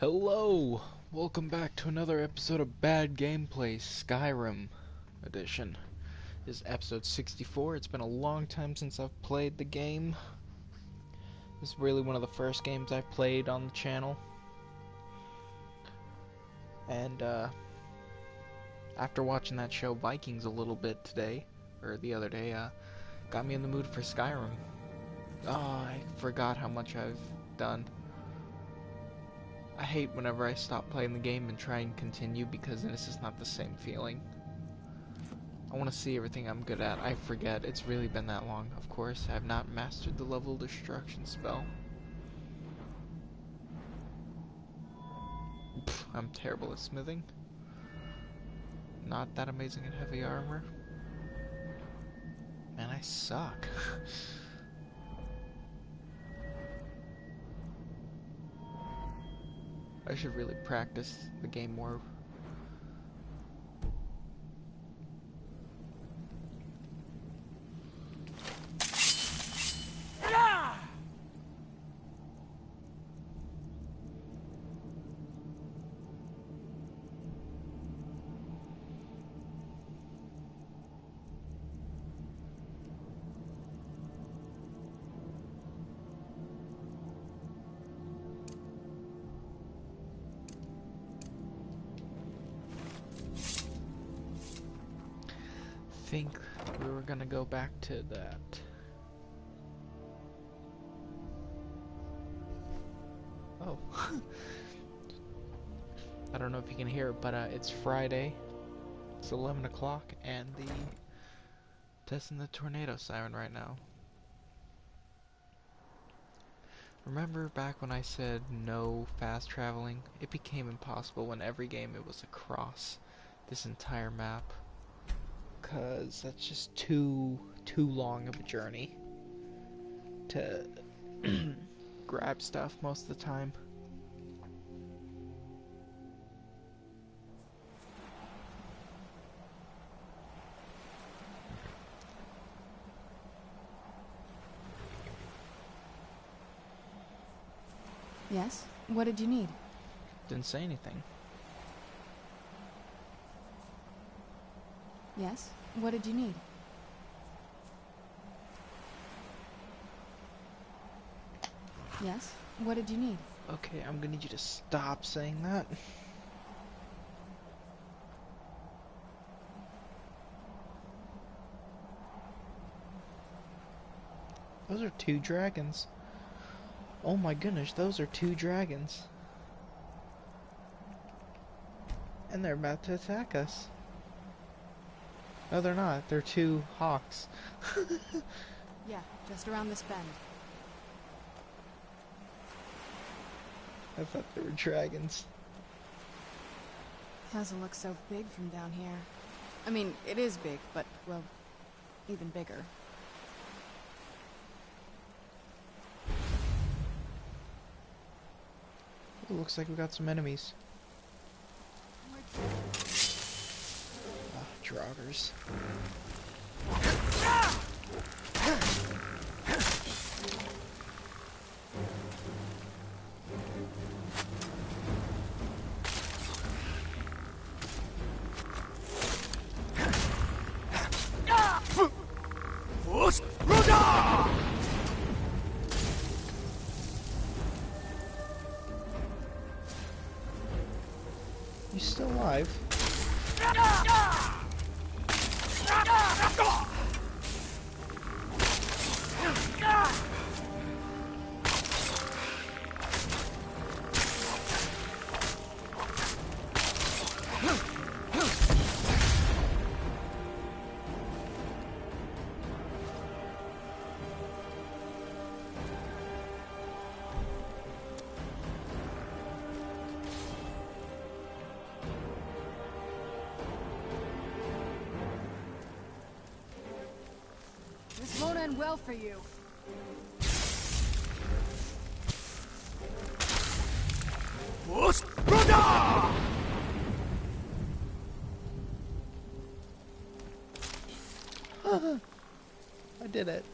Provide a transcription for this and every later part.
Hello! Welcome back to another episode of Bad Gameplay Skyrim edition. This is episode 64. It's been a long time since I've played the game. This is really one of the first games I've played on the channel. And after watching that show Vikings a little bit today, or the other day, got me in the mood for Skyrim. Oh, I forgot how much I've done. I hate whenever I stop playing the game and try and continue because then it's just not the same feeling. I want to see everything I'm good at. I forget. It's really been that long. Of course, I have not mastered the level destruction spell. Pfft, I'm terrible at smithing. Not that amazing at heavy armor. Man, I suck. I should really practice the game more. I think we were gonna go back to that. Oh. I don't know if you can hear it, but it's Friday. It's 11 o'clock and the testing the tornado siren right now. Remember back when I said no fast traveling? It became impossible when every game it was across this entire map. Cause that's just too long of a journey to grab stuff most of the time. Yes? What did you need? Didn't say anything. Yes? What did you need? Yes? What did you need? Okay, I'm gonna need you to stop saying that. Those are two dragons. Oh my goodness, those are two dragons. And they're about to attack us. No, they're not. They're two hawks. Yeah, just around this bend. I thought they were dragons. Doesn't look so big from down here. I mean, it is big, but, well, even bigger. It looks like we got some enemies. Draugrs. You still alive? This won't end well for you. I did it.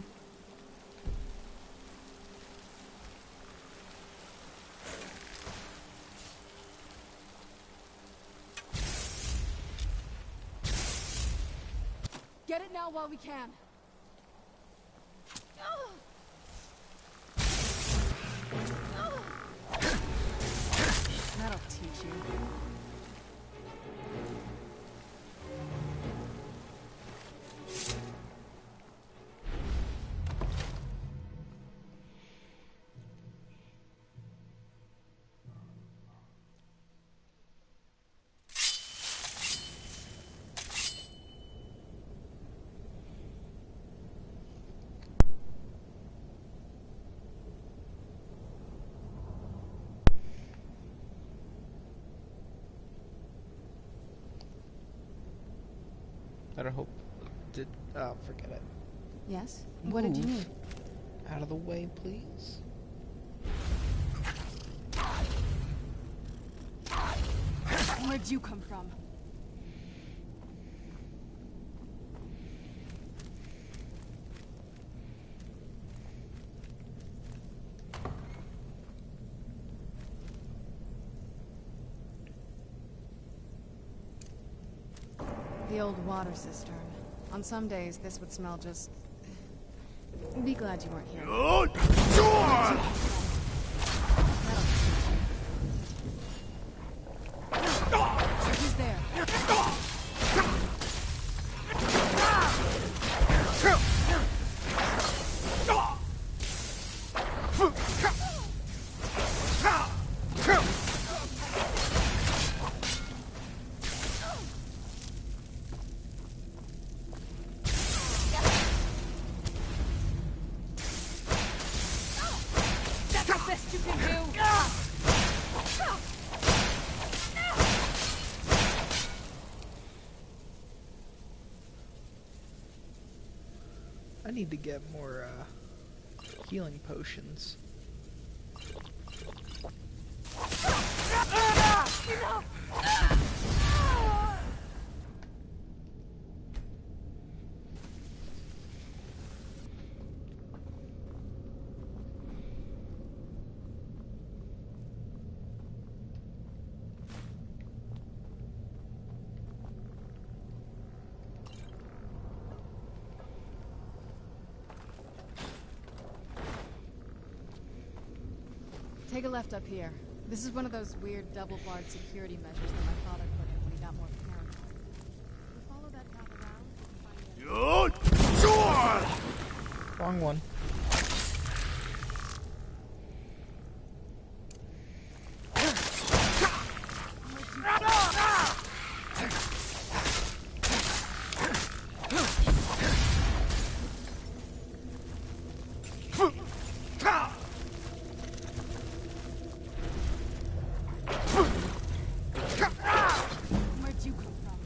now while we can. That'll teach you. I hope did forget it. Yes? What did you Move. need? Out of the way, please. Where'd you come from? The old water cistern. On some days, this would smell just... Be glad you weren't here. Who's there? That's the best you can do! I need to get more healing potions. Take a left up here. This is one of those weird double-barred security measures that my father put in when he got more paranoid. We follow that path around and find Wrong one. Where'd you come from?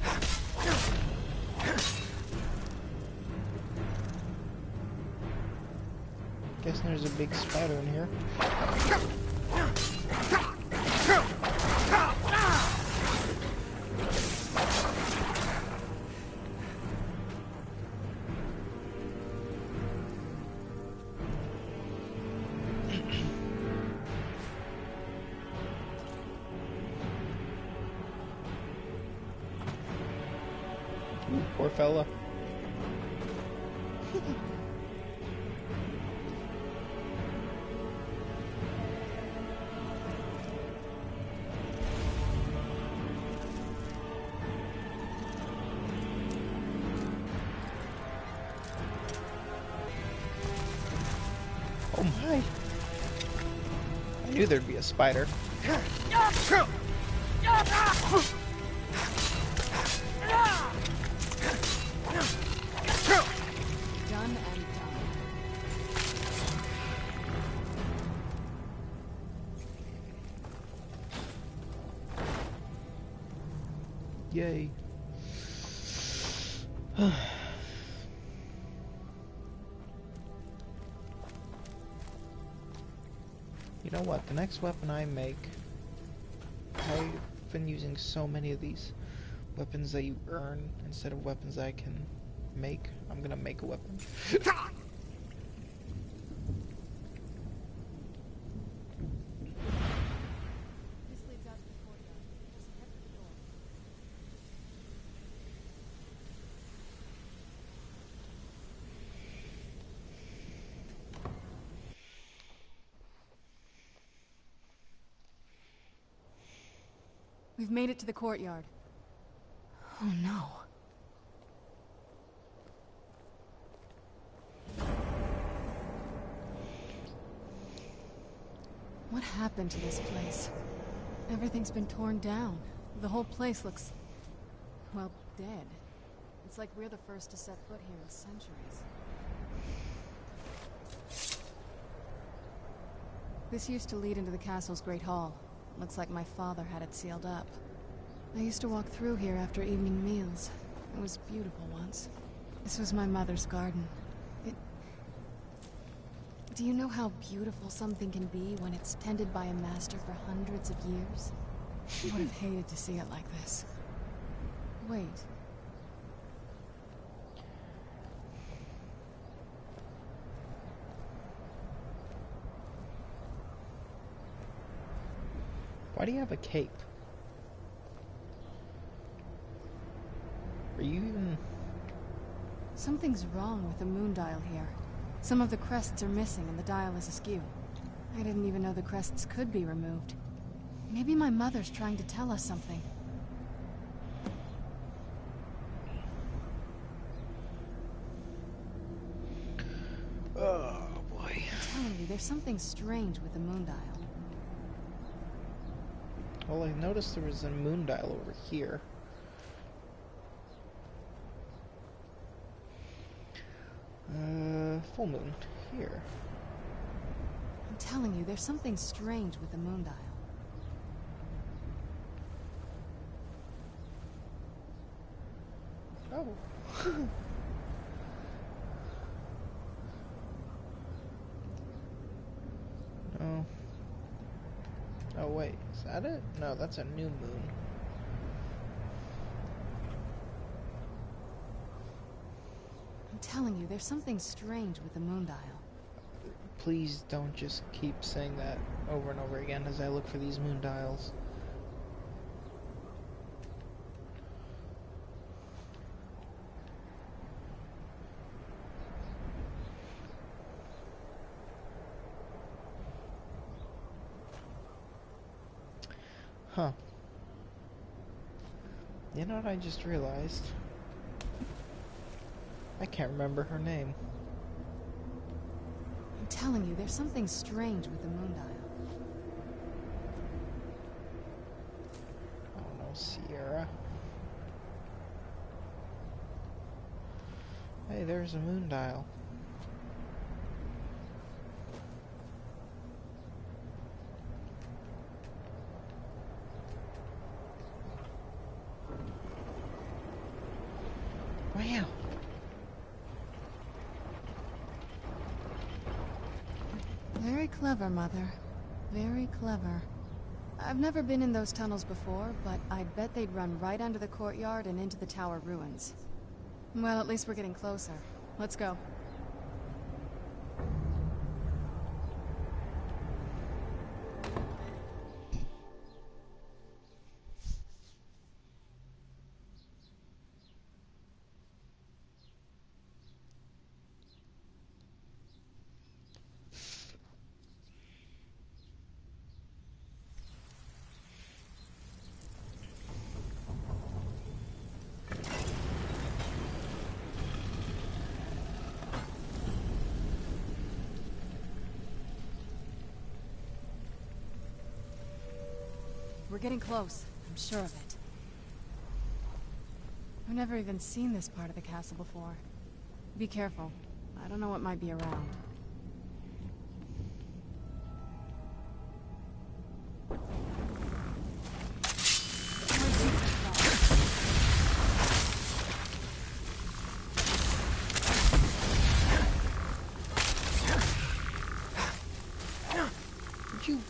Guessing there's a big spider in here. Ooh, poor fella. Oh my! I knew there'd be a spider. Done and done. Yay. You know what? The next weapon I make, I've been using so many of these weapons that you earn instead of weapons I can make. I'm gonna make a weapon. This leads out to the courtyard. Just head for the door. We've made it to the courtyard. Oh no. What happened to this place? Everything's been torn down. The whole place looks, well, dead. It's like we're the first to set foot here in centuries. This used to lead into the castle's great hall. Looks like my father had it sealed up. I used to walk through here after evening meals. It was beautiful once. This was my mother's garden. Do you know how beautiful something can be when it's tended by a master for hundreds of years? I would have hated to see it like this. Wait. Why do you have a cape? Are you even... Something's wrong with the moon dial here. Some of the crests are missing and the dial is askew. I didn't even know the crests could be removed. Maybe my mother's trying to tell us something. Oh, boy. I'm telling you, there's something strange with the moon dial. Well, I noticed there was a moon dial over here. Full moon here. I'm telling you, there's something strange with the moon dial. Oh. Oh. Oh, wait. Is that it? No, that's a new moon. I'm telling you, there's something strange with the moon dial. Please don't just keep saying that over and over again as I look for these moon dials. Huh. You know what I just realized? I can't remember her name. I'm telling you, there's something strange with the moon dial. Oh no, Sierra. Hey, there's a moon dial. Wow. Very clever, Mother. Very clever. I've never been in those tunnels before, but I'd bet they'd run right under the courtyard and into the tower ruins. Well, at least we're getting closer. Let's go. We're getting close. I'm sure of it. I've never even seen this part of the castle before. Be careful. I don't know what might be around. Would you...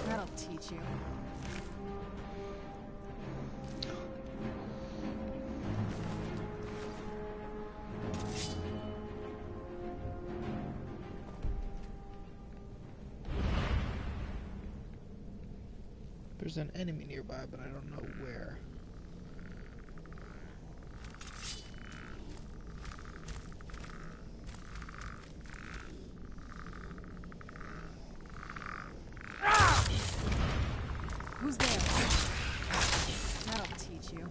That'll teach you. There's an enemy nearby, but I don't know where. Who's there? That'll teach you.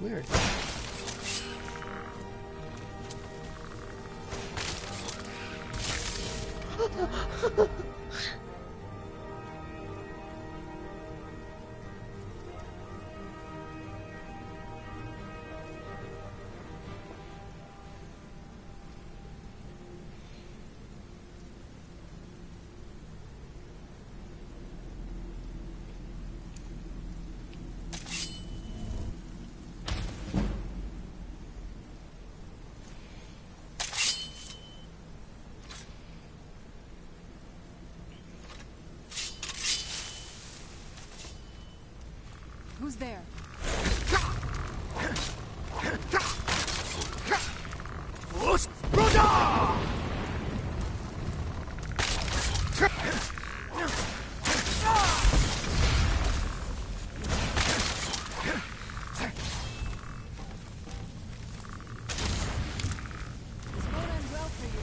Weird. Who's there? This won't end well for you.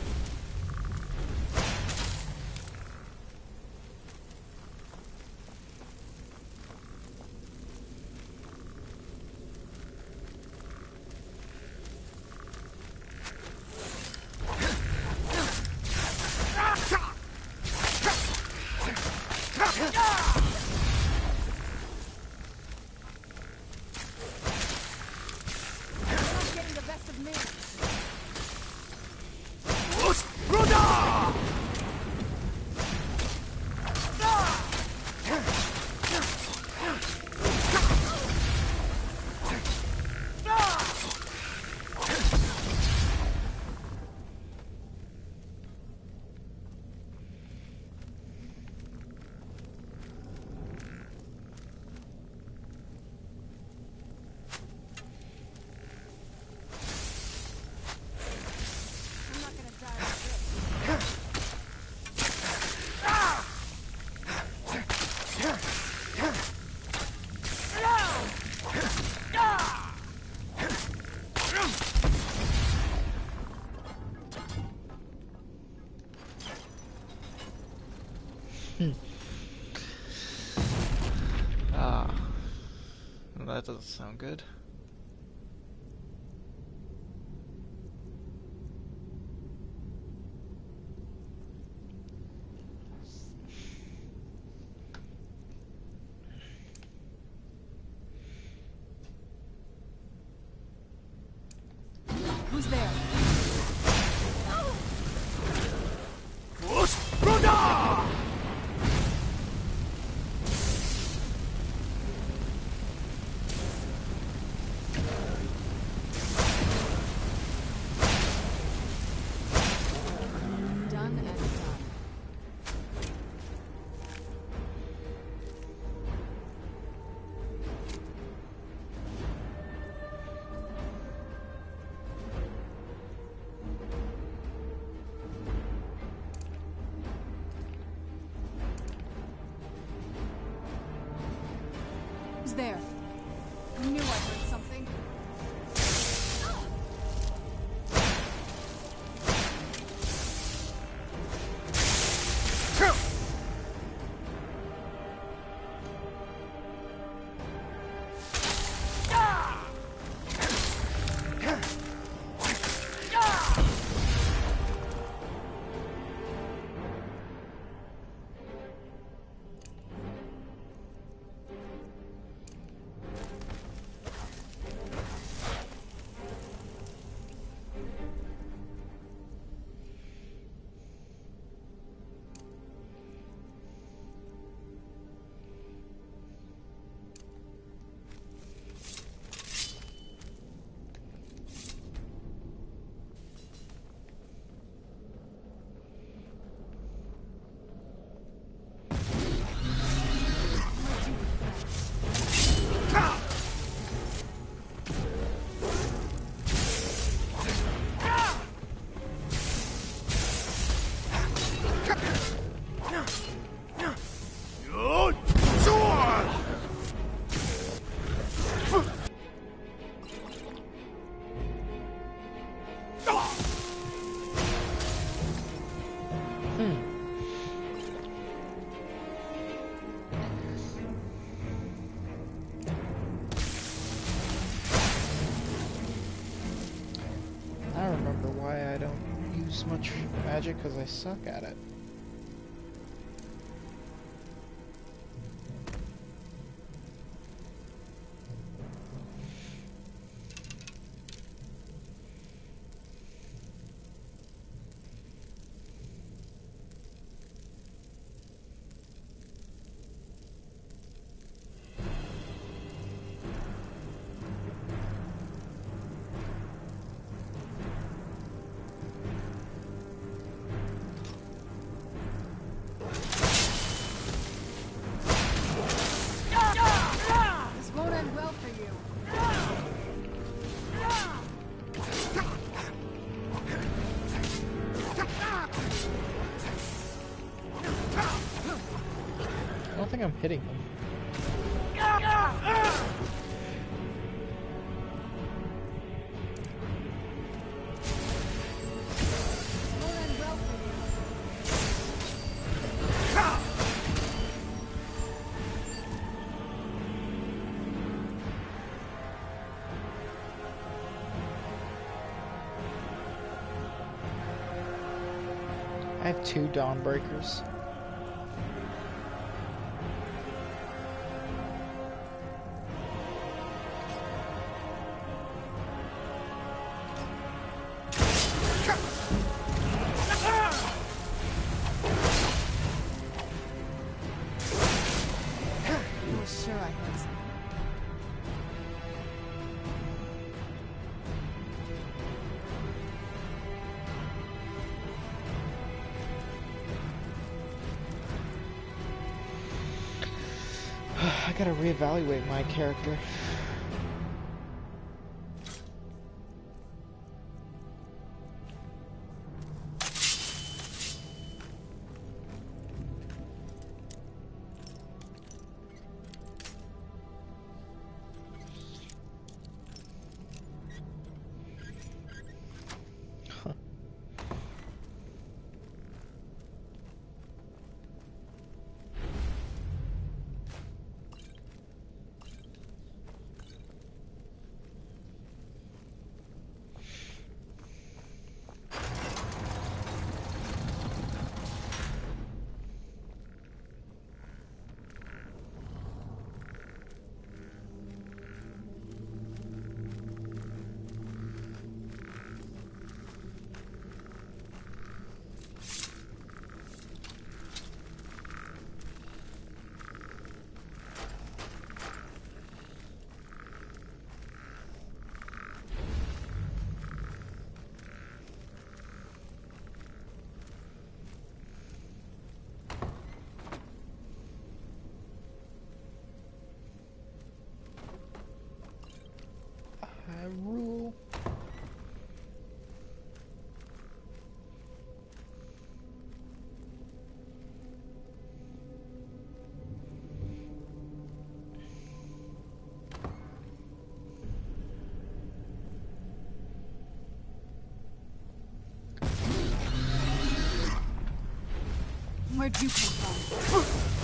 You're not getting the best of me. I'm not gonna die like this. Ah, well, that doesn't sound good. Who's there? Done and done. Who's there? I knew I heard something. use much magic because I suck at it. This won't end well for you. I don't think I'm hitting them. This won't end well for you. I have 2 Dawnbreakers. I was sure I heard something. I gotta reevaluate my character. I rule. Where'd you come from? Where'd you come from?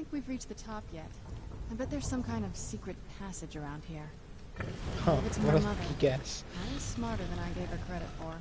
think we've reached the top yet. I bet there's some kind of secret passage around here. Huh, Give it to what my a mother. guess. Probably smarter than I gave her credit for.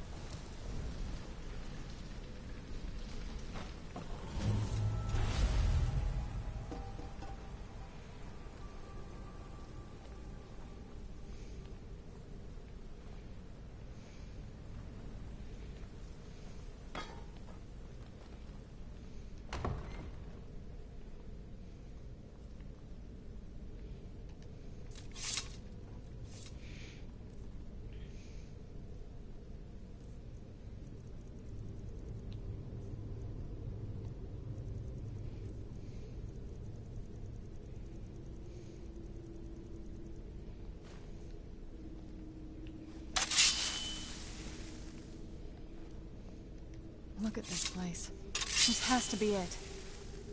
Look at this place. This has to be it.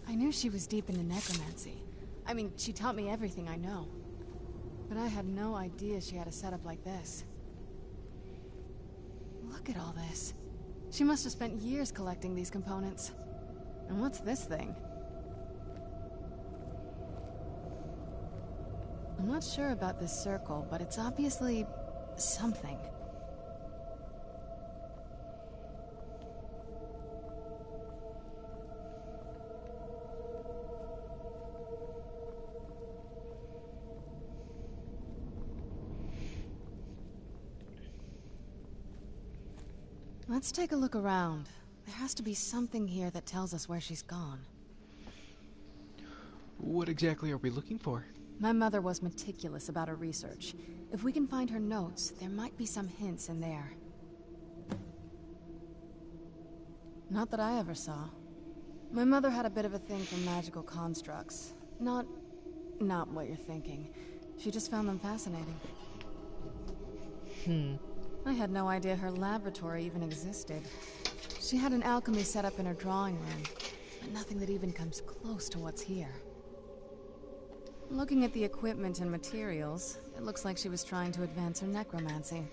I knew she was deep into necromancy. I mean, she taught me everything I know. But I had no idea she had a setup like this. Look at all this. She must have spent years collecting these components. And what's this thing? I'm not sure about this circle, but it's obviously something. Let's take a look around. There has to be something here that tells us where she's gone. What exactly are we looking for? My mother was meticulous about her research. If we can find her notes, there might be some hints in there. Not that I ever saw. My mother had a bit of a thing for magical constructs. Not what you're thinking. She just found them fascinating. I had no idea her laboratory even existed. She had an alchemy set up in her drawing room, but nothing that even comes close to what's here. Looking at the equipment and materials, it looks like she was trying to advance her necromancy.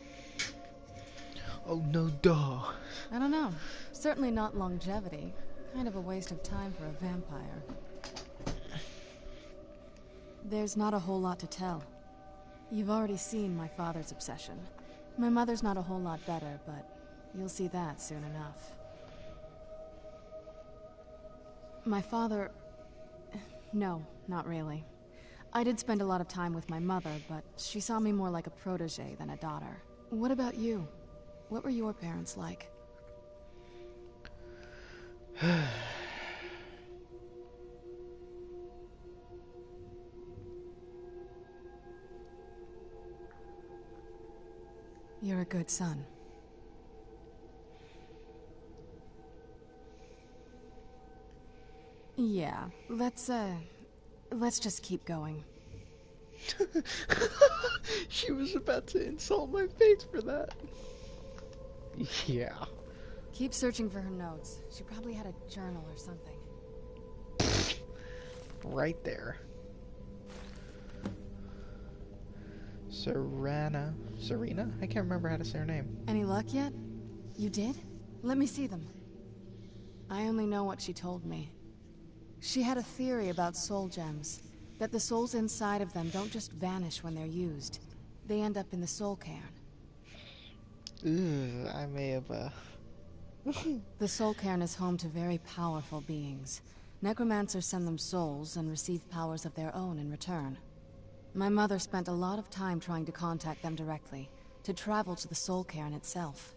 Oh no, duh. I don't know. Certainly not longevity. Kind of a waste of time for a vampire. There's not a whole lot to tell. You've already seen my father's obsession. My mother's not a whole lot better, but you'll see that soon enough. My father... No, not really. I did spend a lot of time with my mother, but she saw me more like a protege than a daughter. What about you? What were your parents like? You're a good son. Yeah, let's just keep going. She was about to insult my face for that. Yeah. Keep searching for her notes. She probably had a journal or something. Right there. Serena? I can't remember how to say her name. Any luck yet? You did? Let me see them. I only know what she told me. She had a theory about soul gems. That the souls inside of them don't just vanish when they're used. They end up in the soul cairn. I may have, The soul cairn is home to very powerful beings. Necromancers send them souls and receive powers of their own in return. My mother spent a lot of time trying to contact them directly, to travel to the soul cairn itself.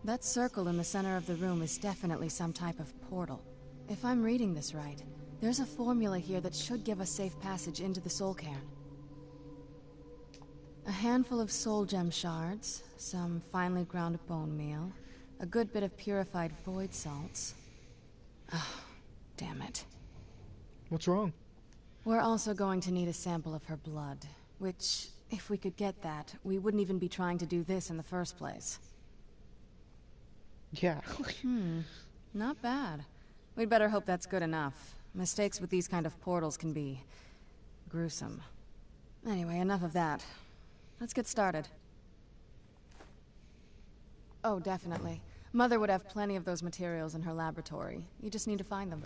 That circle in the center of the room is definitely some type of portal. If I'm reading this right, there's a formula here that should give us safe passage into the soul cairn. A handful of soul gem shards, some finely ground bone meal, a good bit of purified void salts. Oh, damn it. What's wrong? We're also going to need a sample of her blood, which, if we could get that, we wouldn't even be trying to do this in the first place. Yeah. Not bad. We'd better hope that's good enough. Mistakes with these kind of portals can be... gruesome. Anyway, enough of that. Let's get started. Oh, definitely. Mother would have plenty of those materials in her laboratory. You just need to find them.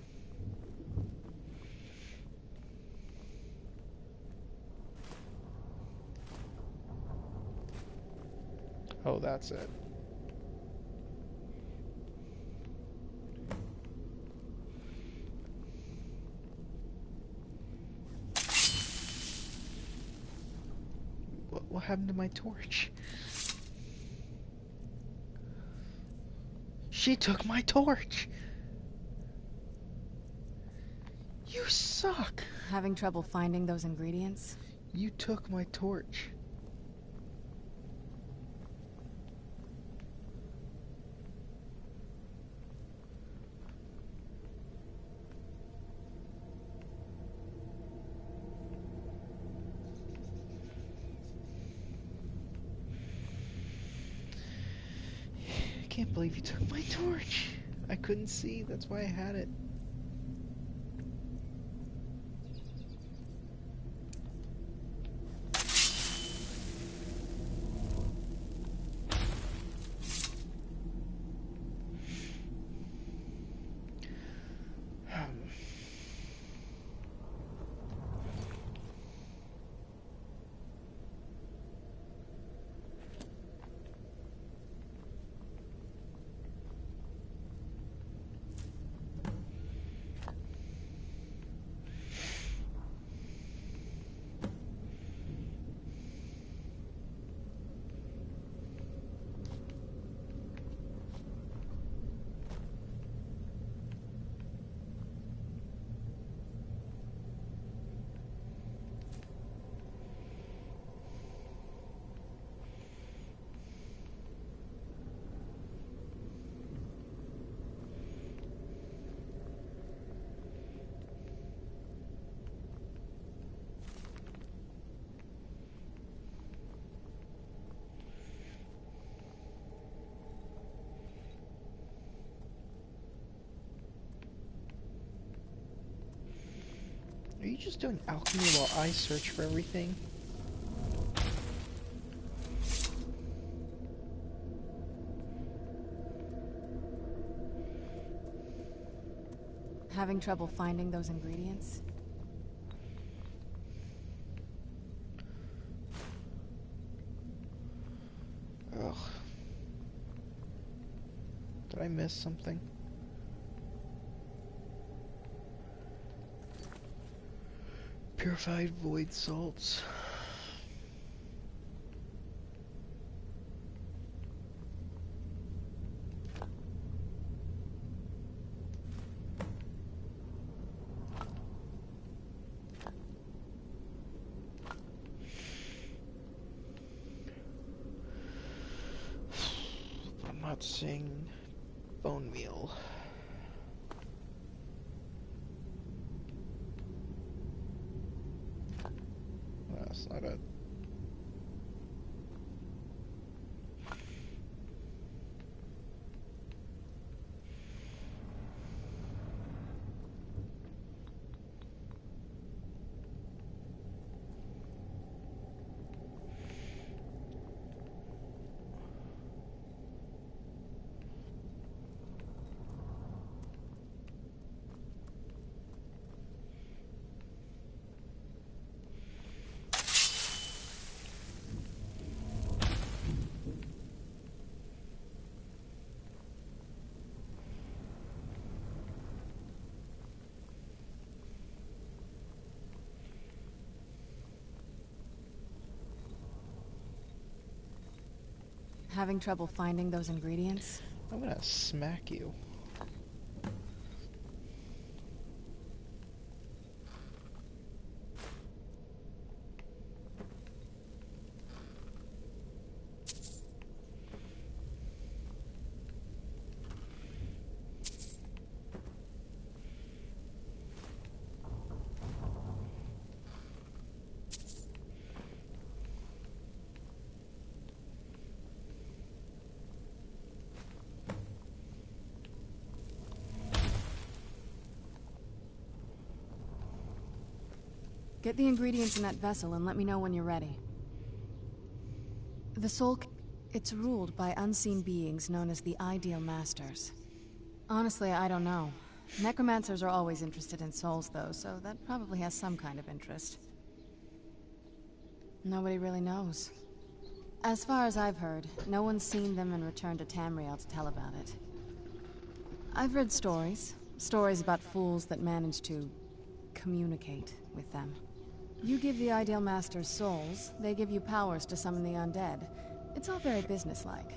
Oh, that's it. What happened to my torch? She took my torch! You suck! Having trouble finding those ingredients? You took my torch. I can't believe you took my torch. I couldn't see, that's why I had it. Are you just doing alchemy while I search for everything? Having trouble finding those ingredients? Ugh. Did I miss something? Purified void salts. I'm not seeing bone meal. That's not it. Having trouble finding those ingredients? I'm gonna smack you. Get the ingredients in that vessel and let me know when you're ready. The soul... It's ruled by unseen beings known as the Ideal Masters. Honestly, I don't know. Necromancers are always interested in souls, though, so that probably has some kind of interest. Nobody really knows. As far as I've heard, no one's seen them and returned to Tamriel to tell about it. I've read stories. Stories about fools that manage to communicate with them. You give the Ideal Masters souls, they give you powers to summon the undead. It's all very businesslike.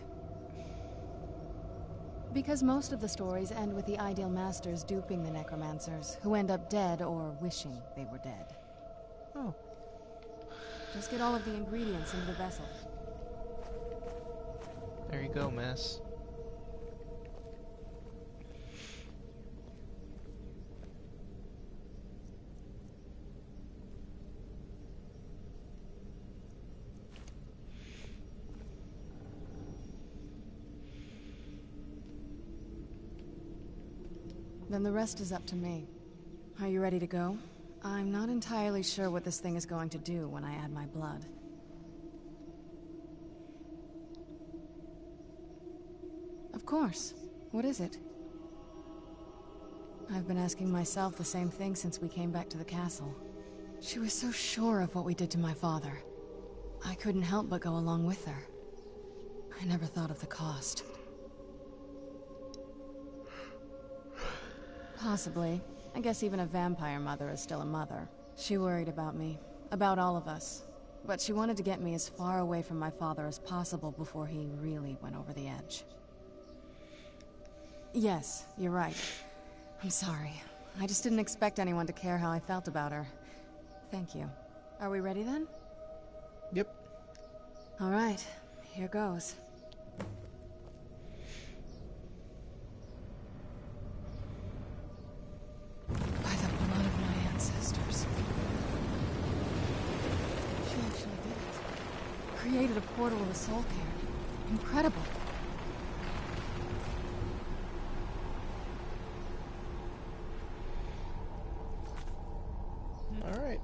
Because most of the stories end with the Ideal Masters duping the Necromancers, who end up dead or wishing they were dead. Oh. Just get all of the ingredients into the vessel. There you go, miss. Then the rest is up to me. Are you ready to go? I'm not entirely sure what this thing is going to do when I add my blood. Of course. What is it? I've been asking myself the same thing since we came back to the castle. She was so sure of what we did to my father. I couldn't help but go along with her. I never thought of the cost. Possibly. I guess even a vampire mother is still a mother. She worried about me, about all of us. But she wanted to get me as far away from my father as possible before he really went over the edge. Yes, you're right. I'm sorry. I just didn't expect anyone to care how I felt about her. Thank you. Are we ready then? Yep. All right, here goes. By the blood of my ancestors. She actually did it. Created a portal of the soul cairn. Incredible. All right.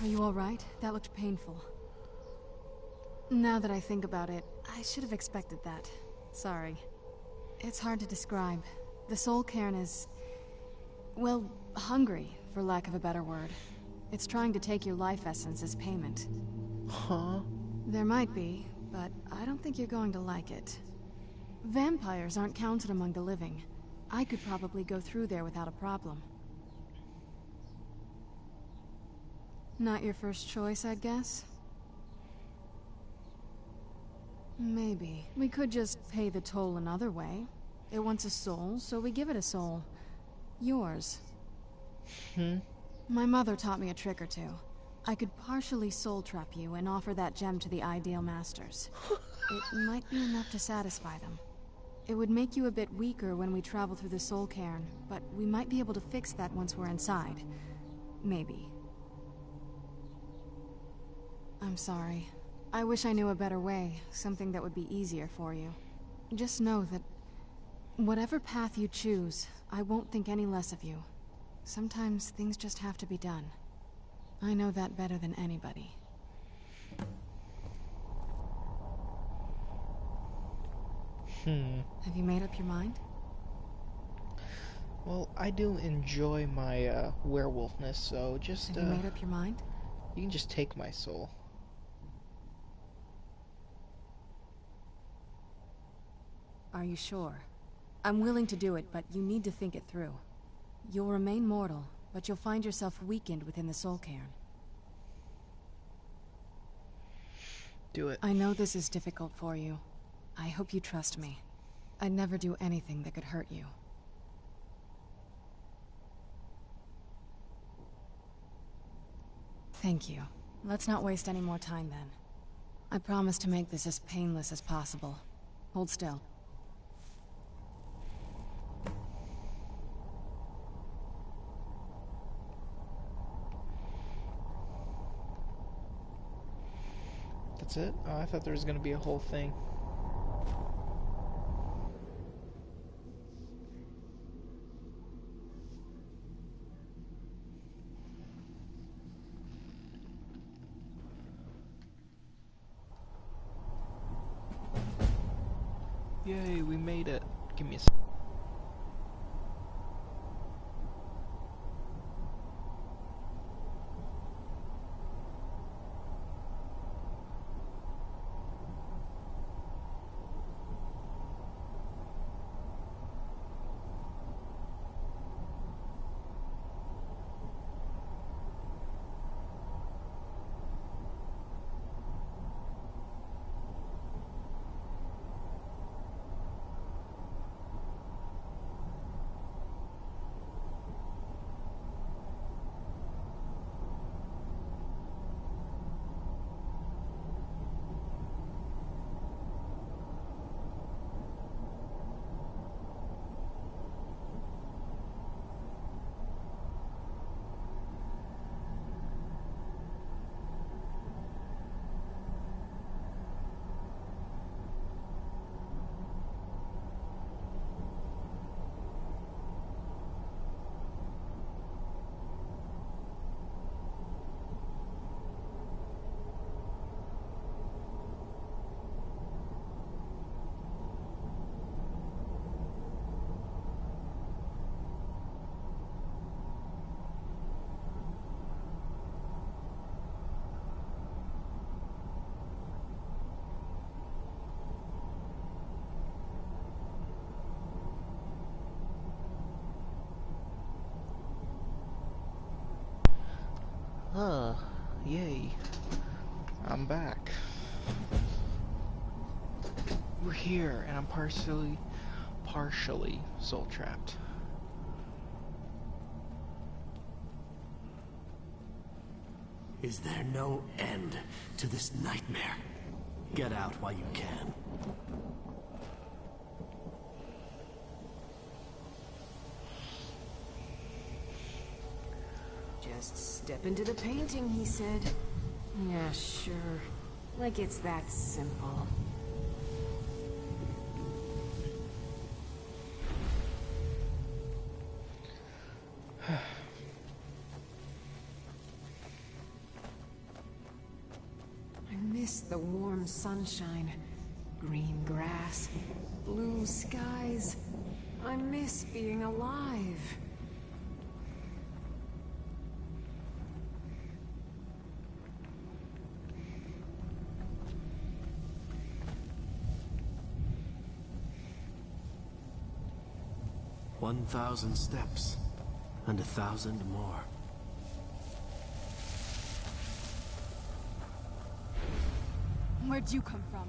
Are you all right? That looked painful. Now that I think about it, I should have expected that. Sorry. It's hard to describe. The soul cairn is... well, hungry, for lack of a better word. It's trying to take your life essence as payment. Huh? There might be, but I don't think you're going to like it. Vampires aren't counted among the living. I could probably go through there without a problem. Not your first choice, I'd guess? Maybe. We could just pay the toll another way. It wants a soul, so we give it a soul. Yours. My mother taught me a trick or two. I could partially soul trap you and offer that gem to the Ideal Masters. It might be enough to satisfy them. It would make you a bit weaker when we travel through the soul cairn, but we might be able to fix that once we're inside. Maybe. I'm sorry. I wish I knew a better way, something that would be easier for you. Just know that whatever path you choose, I won't think any less of you. Sometimes things just have to be done. I know that better than anybody. Have you made up your mind? Well, I do enjoy my werewolfness, so just Have you made up your mind? you can just take my soul. Are you sure? I'm willing to do it, but you need to think it through. You'll remain mortal, but you'll find yourself weakened within the soul cairn. Do it. I know this is difficult for you. I hope you trust me. I'd never do anything that could hurt you. Thank you. Let's not waste any more time then. I promise to make this as painless as possible. Hold still. That's it? Oh, I thought there was gonna be a whole thing. Yay, we made it. Give me a yay. I'm back. We're here, and I'm partially soul trapped. Is there no end to this nightmare? Get out while you can. Just step into the painting, he said. Yeah, sure. Like it's that simple. I miss the warm sunshine, green grass, blue skies. I miss being alive. "1,000 steps, and 1,000 more." Where'd you come from?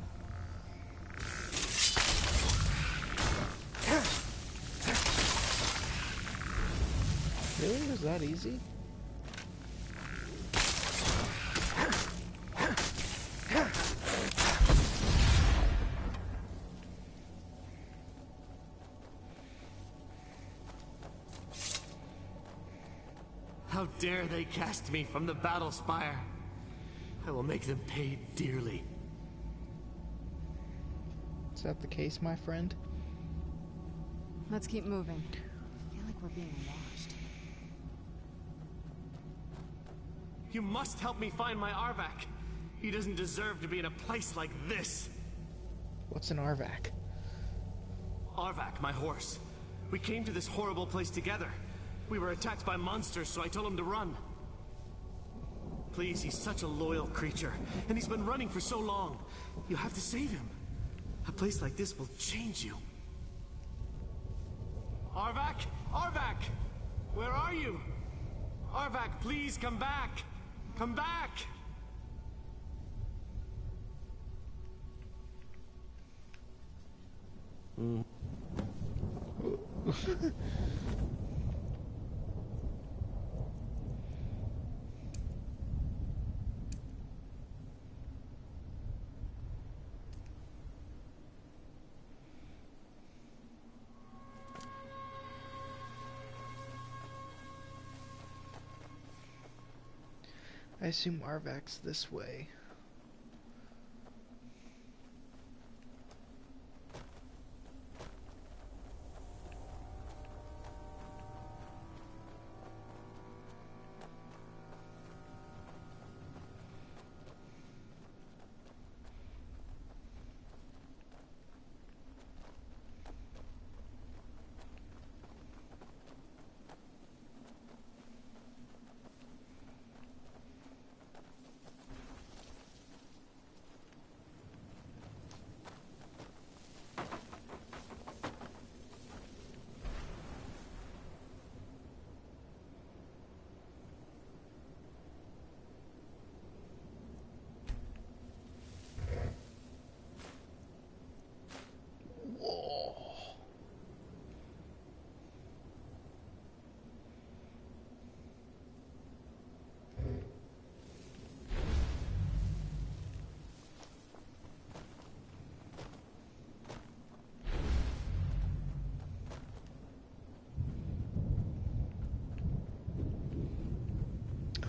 Really? Was that easy? How dare they cast me from the battle spire? I will make them pay dearly. Is that the case, my friend? Let's keep moving. I feel like we're being watched. You must help me find my Arvak. He doesn't deserve to be in a place like this. What's an Arvak? Arvak, my horse. We came to this horrible place together. We were attacked by monsters, so I told him to run. Please, he's such a loyal creature, and he's been running for so long. You have to save him. A place like this will change you. Arvak! Arvak! Where are you? Arvak, please come back! Come back! I assume Arvak's this way.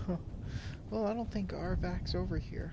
Huh. Well, I don't think Arvak's over here.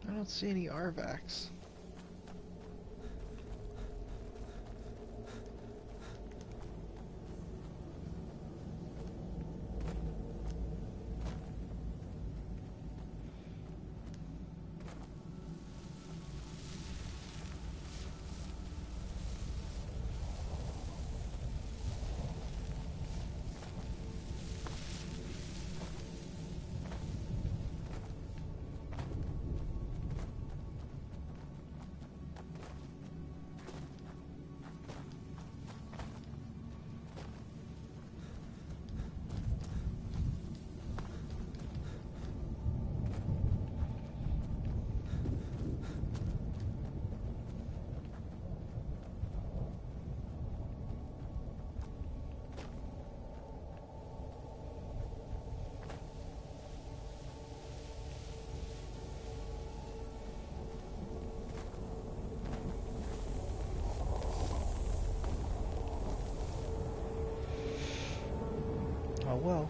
I don't see any Arvaks. Oh well.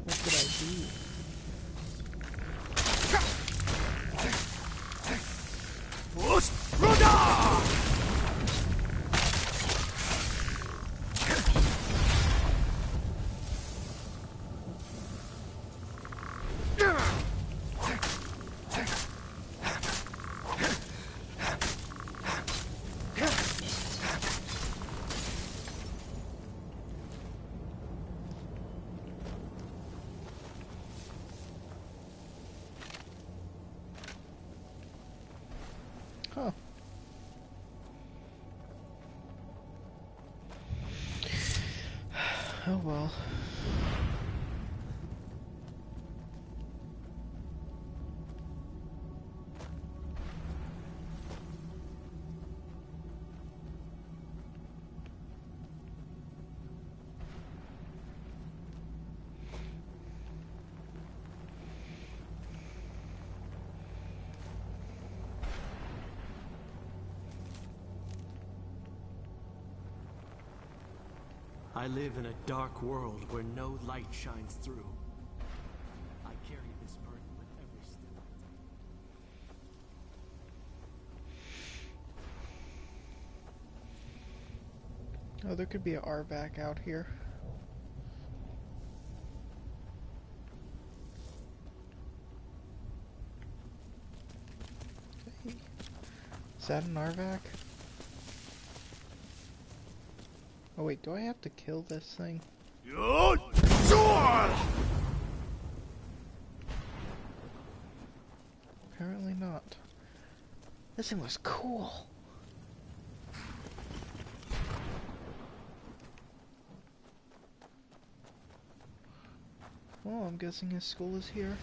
What did I do? Huh. Oh well. I live in a dark world where no light shines through. I carry this burden with every step I take. Oh, there could be an Arvak out here. Hey. Is that an Arvak? Oh wait, do I have to kill this thing? Apparently not. This thing was cool. Well, I'm guessing his school is here.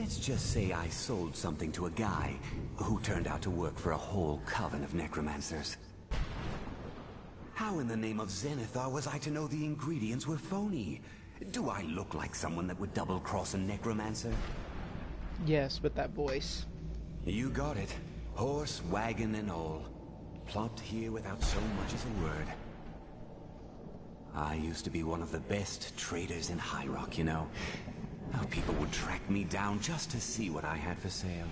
Let's just say I sold something to a guy who turned out to work for a whole coven of necromancers. How in the name of Zenithar was I to know the ingredients were phony? Do I look like someone that would double-cross a necromancer? Yes, with that voice. You got it. Horse, wagon, and all. Plopped here without so much as a word. I used to be one of the best traders in High Rock, you know. How people would track me down just to see what I had for sale.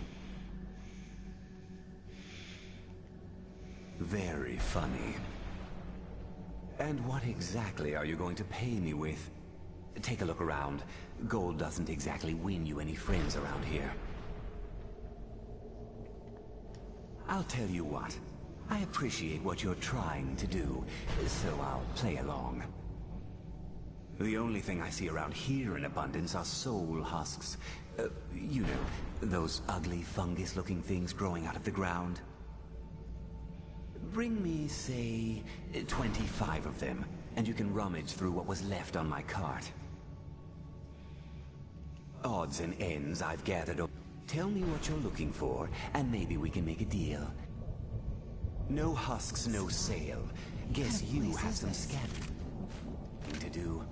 Very funny. And what exactly are you going to pay me with? Take a look around. Gold doesn't exactly win you any friends around here. I'll tell you what. I appreciate what you're trying to do, so I'll play along. The only thing I see around here in abundance are soul husks. You know, those ugly fungus-looking things growing out of the ground. Bring me, say, 25 of them, and you can rummage through what was left on my cart. Odds and ends I've gathered up. Tell me what you're looking for, and maybe we can make a deal. No husks, no sale. Guess you have some scavenging to do.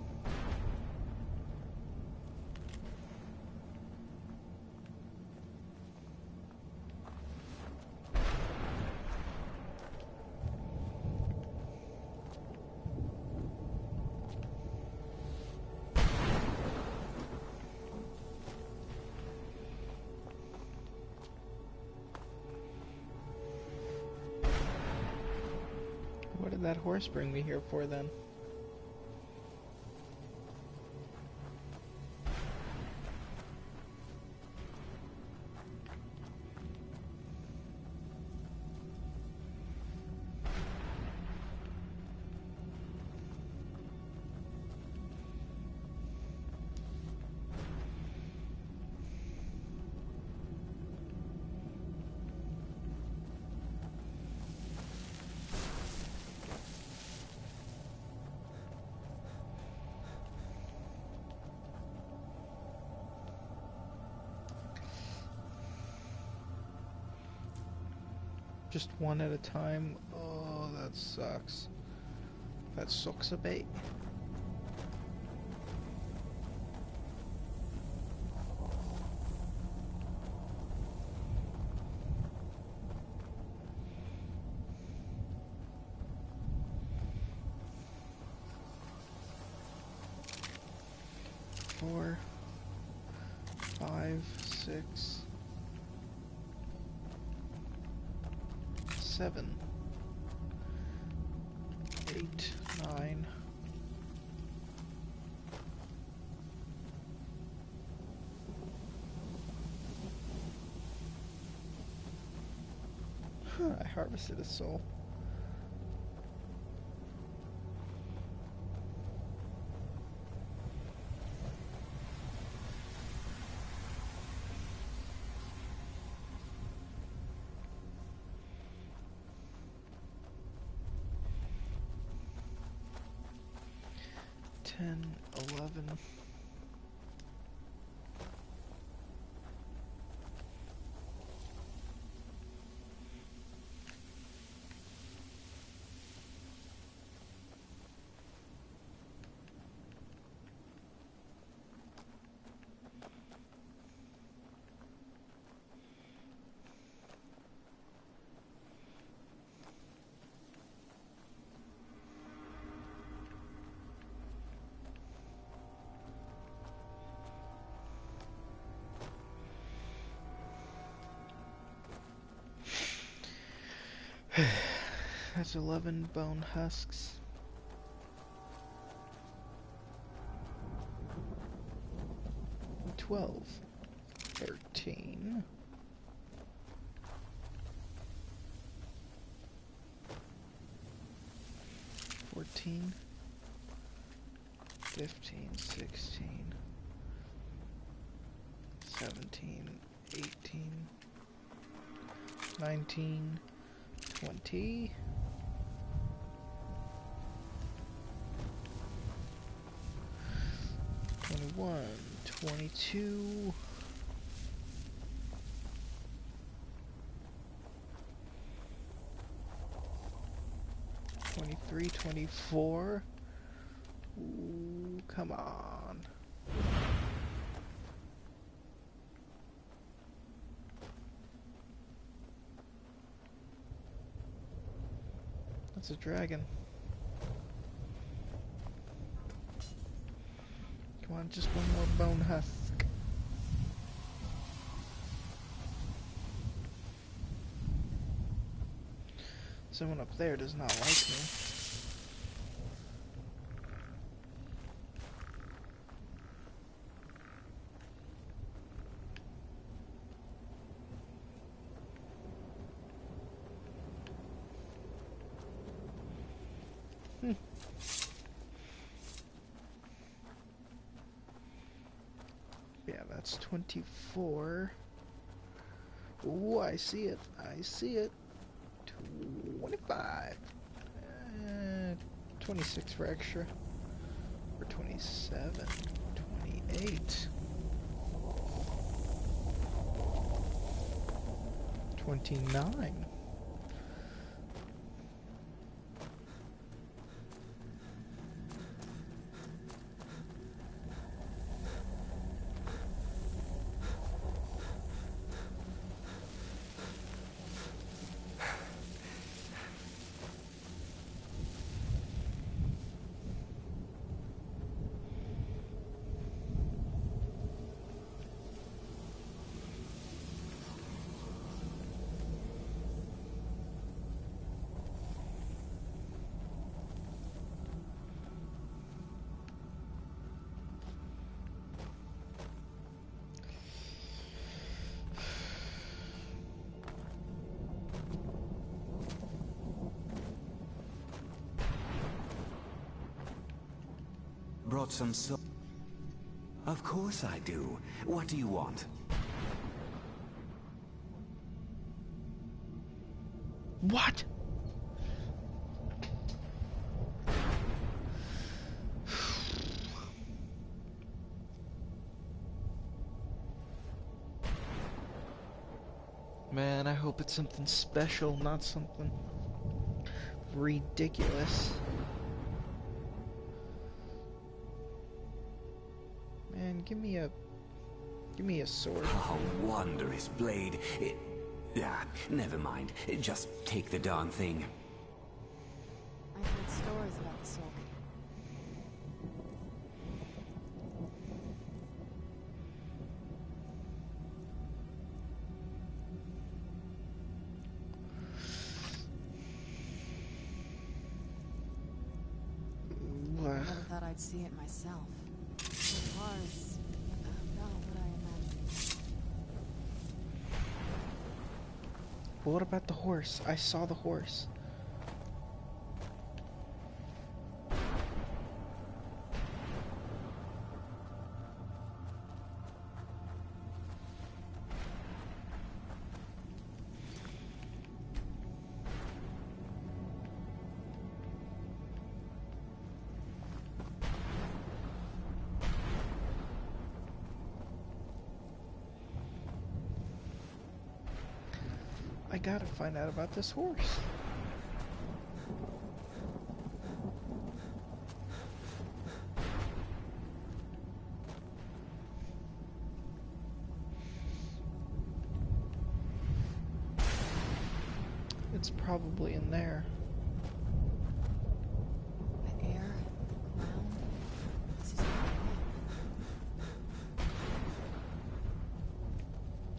What did that horse bring me here for then? Just one at a time. Oh, that sucks. That sucks a bit. Four, 5, 6, 7, 8, 9. I harvested a soul. Ten, 11. That's 11 bone husks. $12, 13, 14, 15, 16, 17, 18, 19, 20, 21, 22, 23, 24. Ooh, come on. That's a dragon. Come on, just one more bone husk. Someone up there does not like me. Yeah, that's 24. Ooh, I see it. I see it. 25. 26 for extra. Or 27. 28. 29. Brought some Of course I do. What do you want? What? Man, I hope it's something special, not something ridiculous. Man, give me a sword. Oh, wondrous blade. Never mind. Just take the darn thing. I've heard stories about the soul. Never thought I'd see it myself. It was about what I imagined. What about the horse? I saw the horse. I gotta find out about this horse. It's probably in there. The air, the ground. This is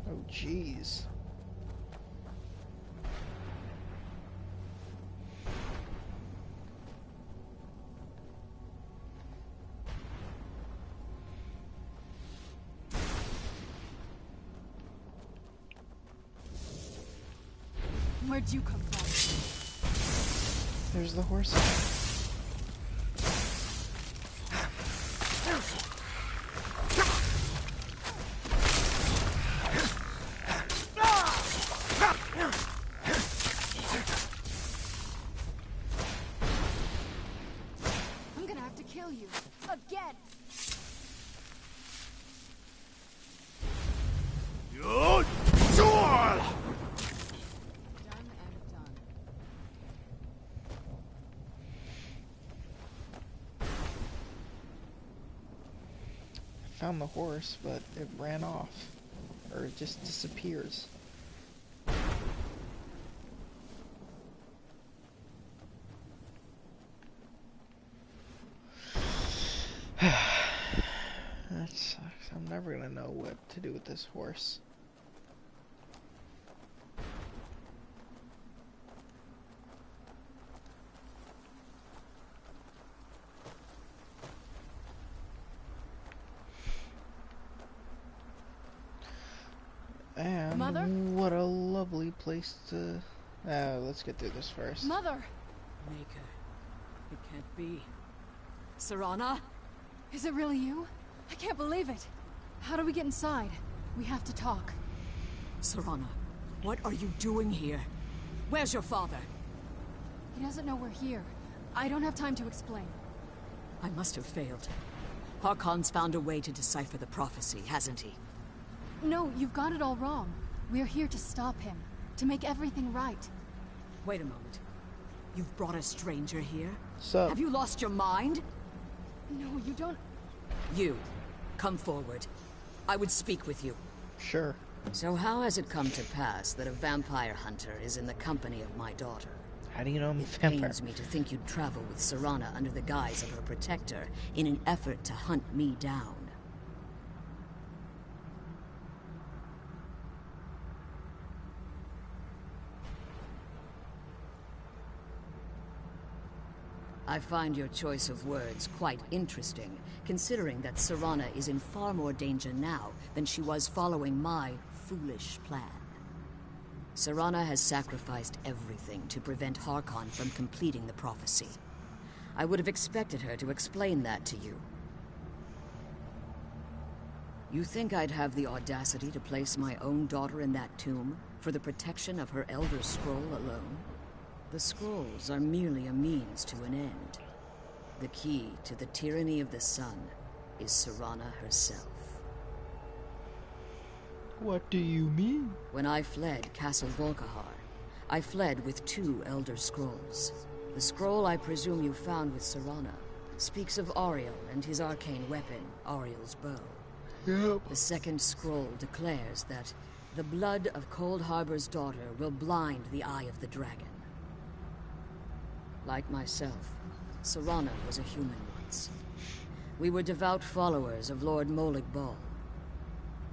Oh, jeez. Where'd you come from? There's the horse. I'm gonna have to kill you. Again! Done and done. found the horse, but it ran off. Or it just disappears. That sucks. I'm never gonna know what to do with this horse. And Mother? what a lovely place to... let's get through this first. Mother! Maker. It can't be. Serana? Is it really you? I can't believe it. How do we get inside? We have to talk. Serana, what are you doing here? Where's your father? He doesn't know we're here. I don't have time to explain. I must have failed. Harkon's found a way to decipher the prophecy, hasn't he? No, you've got it all wrong. We're here to stop him. To make everything right. Wait a moment. You've brought a stranger here? So, Have you lost your mind? No, you don't... You, come forward. I would speak with you. sure. So how has it come to pass that a vampire hunter is in the company of my daughter? How do you know I'm a It vampire? pains me to think you'd travel with Serana under the guise of her protector in an effort to hunt me down. I find your choice of words quite interesting, considering that Serana is in far more danger now than she was following my foolish plan. Serana has sacrificed everything to prevent Harkon from completing the prophecy. I would have expected her to explain that to you. You think I'd have the audacity to place my own daughter in that tomb for the protection of her Elder Scroll alone? The scrolls are merely a means to an end. The key to the tyranny of the sun is Serana herself. What do you mean? When I fled Castle Volkihar, I fled with 2 Elder Scrolls. The scroll I presume you found with Serana speaks of Auriel and his arcane weapon, Auriel's bow. Yep. The second scroll declares that the blood of Cold Harbor's daughter will blind the eye of the dragon. Like myself, Serana was a human once. We were devout followers of Lord Molig Bal.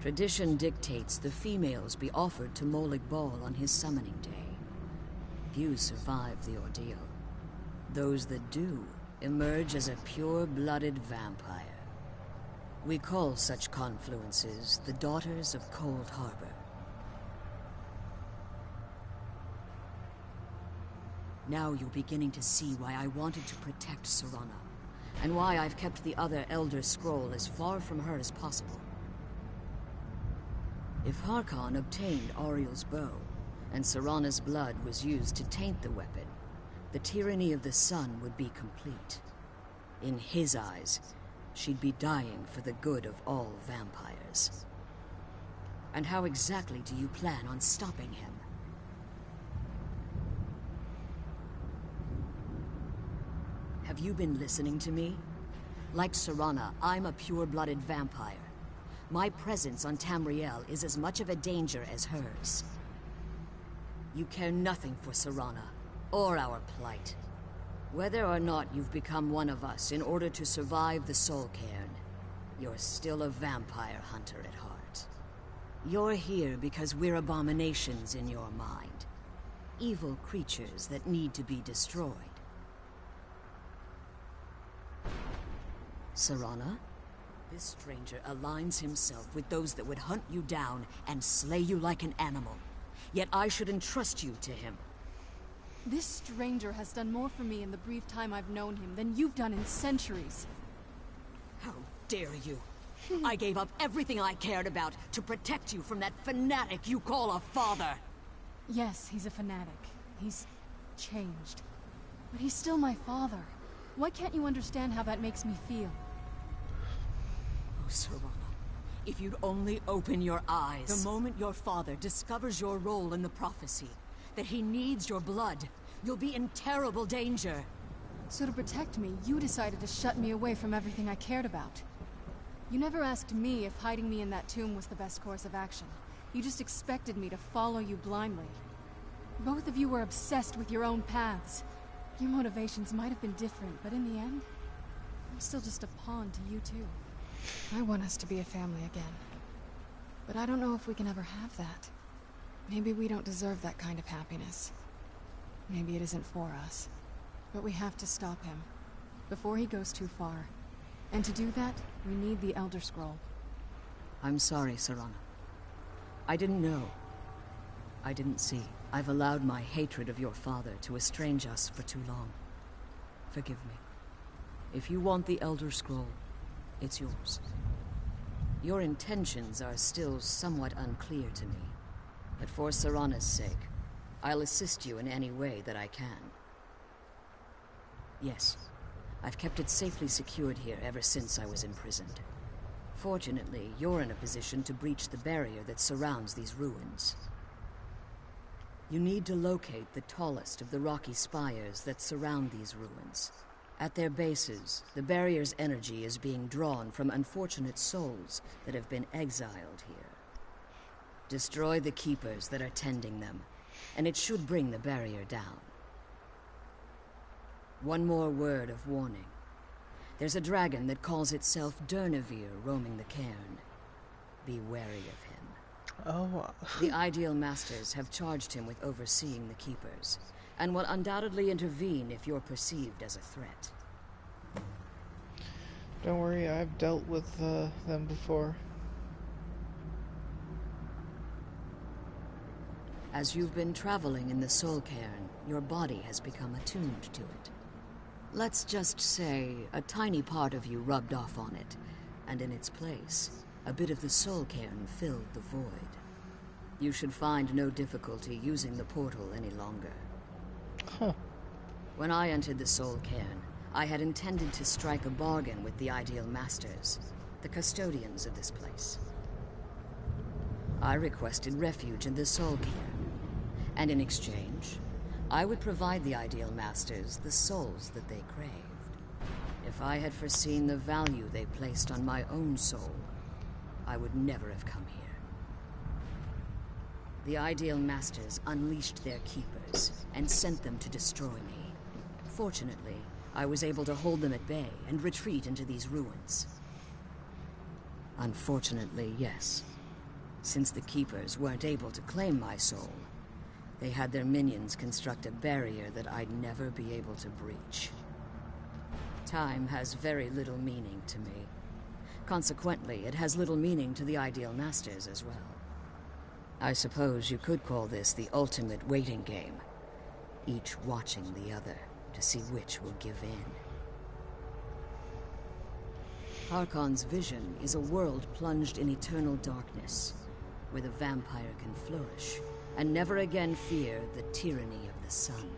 Tradition dictates the females be offered to Molig Bal on his summoning day. Few survive the ordeal. Those that do emerge as a pure-blooded vampire. We call such confluences the Daughters of Cold Harbor. Now you're beginning to see why I wanted to protect Serana, and why I've kept the other Elder Scroll as far from her as possible. If Harkon obtained Auriel's bow, and Serana's blood was used to taint the weapon, the tyranny of the sun would be complete. In his eyes, she'd be dying for the good of all vampires. And how exactly do you plan on stopping him? Have you been listening to me? Like Serana, I'm a pure-blooded vampire. My presence on Tamriel is as much of a danger as hers. You care nothing for Serana, or our plight. Whether or not you've become one of us in order to survive the Soul Cairn, you're still a vampire hunter at heart. You're here because we're abominations in your mind. Evil creatures that need to be destroyed. Serana? This stranger aligns himself with those that would hunt you down and slay you like an animal. Yet I should entrust you to him. This stranger has done more for me in the brief time I've known him than you've done in centuries. How dare you? I gave up everything I cared about to protect you from that fanatic you call a father. Yes, he's a fanatic. He's changed. But he's still my father. Why can't you understand how that makes me feel? Oh, Serana, if you'd only open your eyes. The moment your father discovers your role in the prophecy, that he needs your blood, you'll be in terrible danger. So to protect me, you decided to shut me away from everything I cared about. You never asked me if hiding me in that tomb was the best course of action. You just expected me to follow you blindly. Both of you were obsessed with your own paths. Your motivations might have been different, but in the end, I'm still just a pawn to you too. I want us to be a family again. But I don't know if we can ever have that. Maybe we don't deserve that kind of happiness. Maybe it isn't for us. But we have to stop him, before he goes too far. And to do that, we need the Elder Scroll. I'm sorry, Serana. I didn't know. I didn't see. I've allowed my hatred of your father to estrange us for too long. Forgive me. If you want the Elder Scroll, it's yours. Your intentions are still somewhat unclear to me, but for Serana's sake, I'll assist you in any way that I can. Yes, I've kept it safely secured here ever since I was imprisoned. Fortunately, you're in a position to breach the barrier that surrounds these ruins. You need to locate the tallest of the rocky spires that surround these ruins. At their bases, the barrier's energy is being drawn from unfortunate souls that have been exiled here. Destroy the keepers that are tending them, and it should bring the barrier down. One more word of warning. There's a dragon that calls itself Durnevere roaming the cairn. Be wary of him. Oh. The Ideal Masters have charged him with overseeing the Keepers, and will undoubtedly intervene if you're perceived as a threat. Don't worry, I've dealt with them before. As you've been traveling in the Soul Cairn, your body has become attuned to it. Let's just say a tiny part of you rubbed off on it, and in its place, a bit of the Soul Cairn filled the void. You should find no difficulty using the portal any longer. Huh. When I entered the Soul Cairn, I had intended to strike a bargain with the Ideal Masters, the custodians of this place. I requested refuge in the Soul Cairn, and in exchange, I would provide the Ideal Masters the souls that they craved. If I had foreseen the value they placed on my own soul, I would never have come here. The Ideal Masters unleashed their keepers and sent them to destroy me. Fortunately, I was able to hold them at bay and retreat into these ruins. Unfortunately, yes. Since the keepers weren't able to claim my soul, they had their minions construct a barrier that I'd never be able to breach. Time has very little meaning to me. Consequently, it has little meaning to the Ideal Masters as well. I suppose you could call this the ultimate waiting game, each watching the other to see which will give in. Harkon's vision is a world plunged in eternal darkness, where the vampire can flourish and never again fear the tyranny of the sun.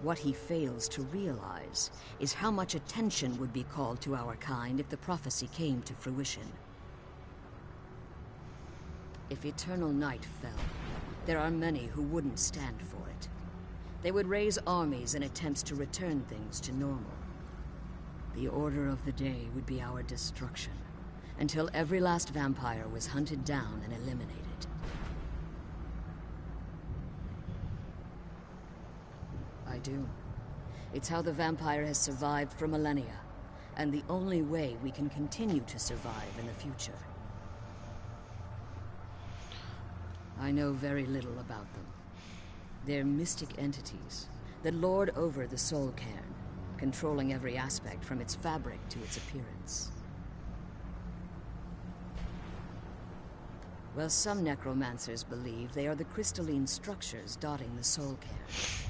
What he fails to realize is how much attention would be called to our kind if the prophecy came to fruition. If eternal night fell, there are many who wouldn't stand for it. They would raise armies in attempts to return things to normal. The order of the day would be our destruction, until every last vampire was hunted down and eliminated. I do. It's how the vampire has survived for millennia, and the only way we can continue to survive in the future. I know very little about them. They're mystic entities that lord over the Soul Cairn, controlling every aspect from its fabric to its appearance. Well, some necromancers believe they are the crystalline structures dotting the Soul Cairn.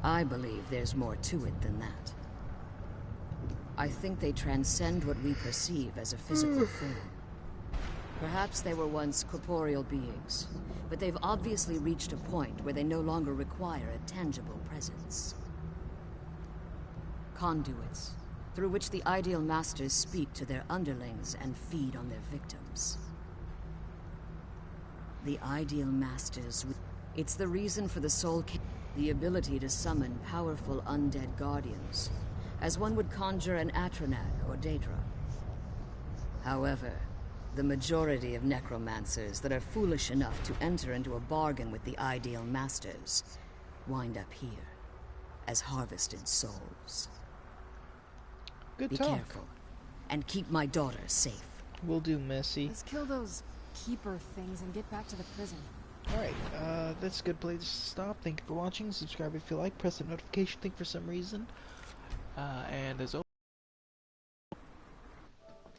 I believe there's more to it than that. I think they transcend what we perceive as a physical form. Perhaps they were once corporeal beings, but they've obviously reached a point where they no longer require a tangible presence. Conduits, through which the Ideal Masters speak to their underlings and feed on their victims. The Ideal Masters... It's the reason for the Soul Cairn, the ability to summon powerful undead guardians, as one would conjure an Atronach or Daedra. However, the majority of necromancers that are foolish enough to enter into a bargain with the ideal masters wind up here as harvested souls. Good Be talk. careful, and keep my daughter safe. Will do, Missy. Let's kill those keeper things and get back to the prison. Alright, that's a good place to stop. Thank you for watching. Subscribe if you like. Press the notification thing for some reason. And as always,